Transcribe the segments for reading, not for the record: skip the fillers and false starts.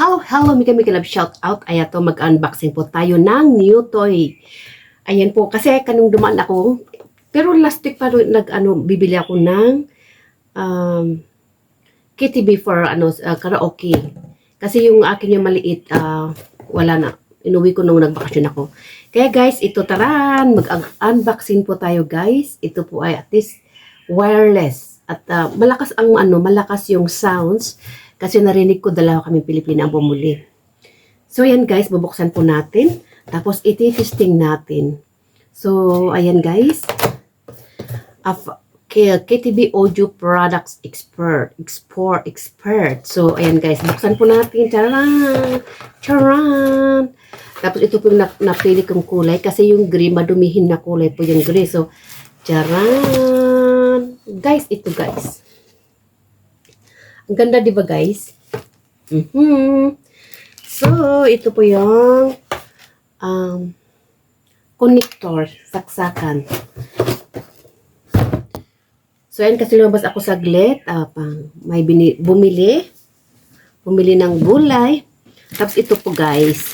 Hello, Mika Love, shout out. Ayan to, mag-unboxing po tayo ng new toy. Ayan po, kasi kanong dumaan ako, pero last week pa bibili ako ng KTV for karaoke. Kasi yung akin yung maliit, wala na. Inuwi ko nung nagbakasyon ako. Kaya guys, ito taran, mag-unboxing po tayo guys. Ito po ay at least wireless. At malakas yung sounds. Kasi narinig ko dalawa kami Pilipina ang bumuli. So ayan guys, bubuksan po natin. Tapos iti-testing natin. So ayan guys. KTV Audio Products Expert. So ayan guys, buksan po natin. Charan! Charan! Tapos ito po yung napili kong kulay. Kasi yung gray, madumihin na kulay po yung gray. So, charan! Guys, ito guys. Ang ganda, di ba guys? So, ito po yung connector, saksakan. So, yan kasi lumabas ako saglit. May bumili ng gulay. Tapos ito po guys.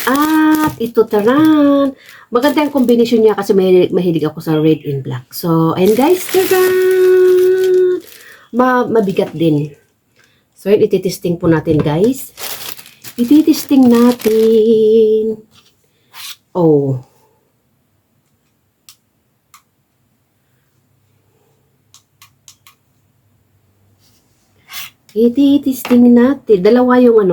At ito taran. Maganda yung combination niya kasi mahilig ako sa red and black. So, ayan guys, taran! Mabigat din. So, yun, ititesting po natin, guys. Ititesting natin. Oh. Ititesting natin. Dalawa yung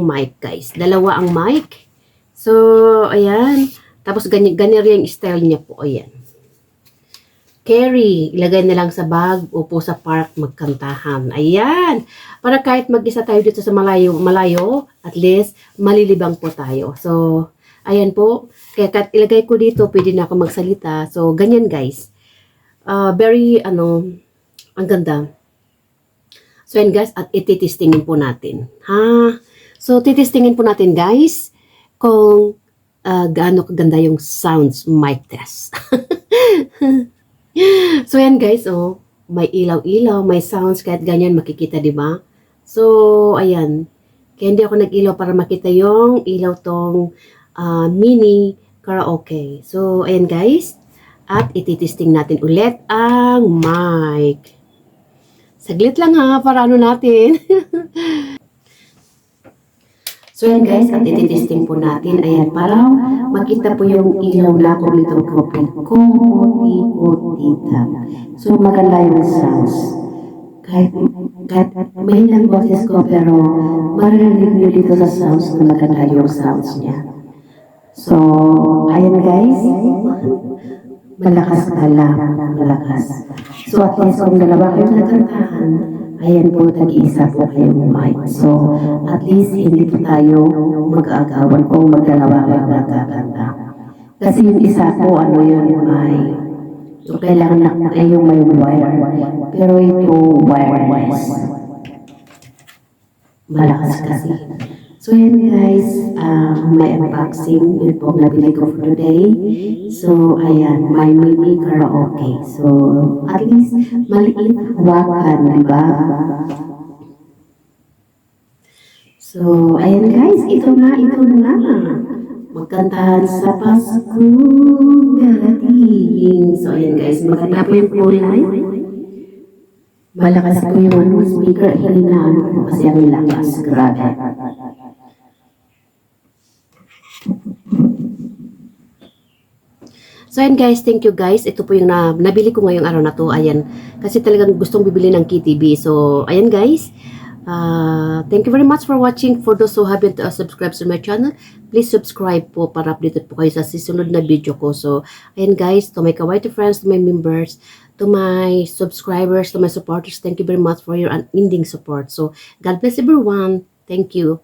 mic, guys. Dalawa ang mic. So, ayan. Tapos, ganyan yung style niya po. Ayan. Carry, ilagay na lang sa bag, upo sa park, magkantahan. Ayan. Para kahit mag-isa tayo dito sa malayo, at least, malilibang po tayo. So, ayan po. Kaya kahit ilagay ko dito, pwede na ako magsalita. So, ganyan guys. Very, ang ganda. So, ayan guys, at ititestingin po natin. So, titestingin po natin guys, kung gaano kaganda yung sounds mic test. So, yan guys, may ilaw-ilaw, may sounds, kahit ganyan makikita, di ba? So, ayan. Kaya hindi ako nag-ilaw para makita yung ilaw tong mini karaoke. So, ayan guys. At ititesting natin ulit ang mic. Saglit lang para natin. So, yan guys, at ititesting po natin. Ayan, para makita po yung ilaw na kumitong kumuti-kutita. So, maganda yung sounds. Kahit may ilang boses ko, pero marinig nyo dito sa sounds na maganda yung sounds niya. So, ayan guys. Malakas pala. Malakas. So, at least kung dalawa kayo nagkantahan, ayan po, tag-iisa po kayong mic. So, at least hindi po tayo mag-aagawan kung magdalawa kayo nagkakanta. Kasi yung isa po, yung kailangan na yung may wire. Pero ito, wireless. Malakas kasi. So, yan guys, may unboxing. Yun po, nabili ko for today. So, ayan, may mini karaoke. So, at least, maliit wakan, diba? So, ayan guys, ito na. Magkantahan sa Pasko, darating. So, ayan guys, maganda po yung kulay. Malakas po yung speaker, hilinaan ko kasi ang lakas, grabe. So, ayan guys, thank you guys. Ito po yung nabili ko ngayong araw na to. Ayan, kasi talagang gustong bibili ng KTV. So, ayan guys. Thank you very much for watching. For those who haven't subscribed to my channel, please subscribe po para updated po kayo sa susunod na video ko. So, ayan guys, to my kawaii friends, to my members, to my subscribers, to my supporters, thank you very much for your unending support. So, God bless everyone. Thank you.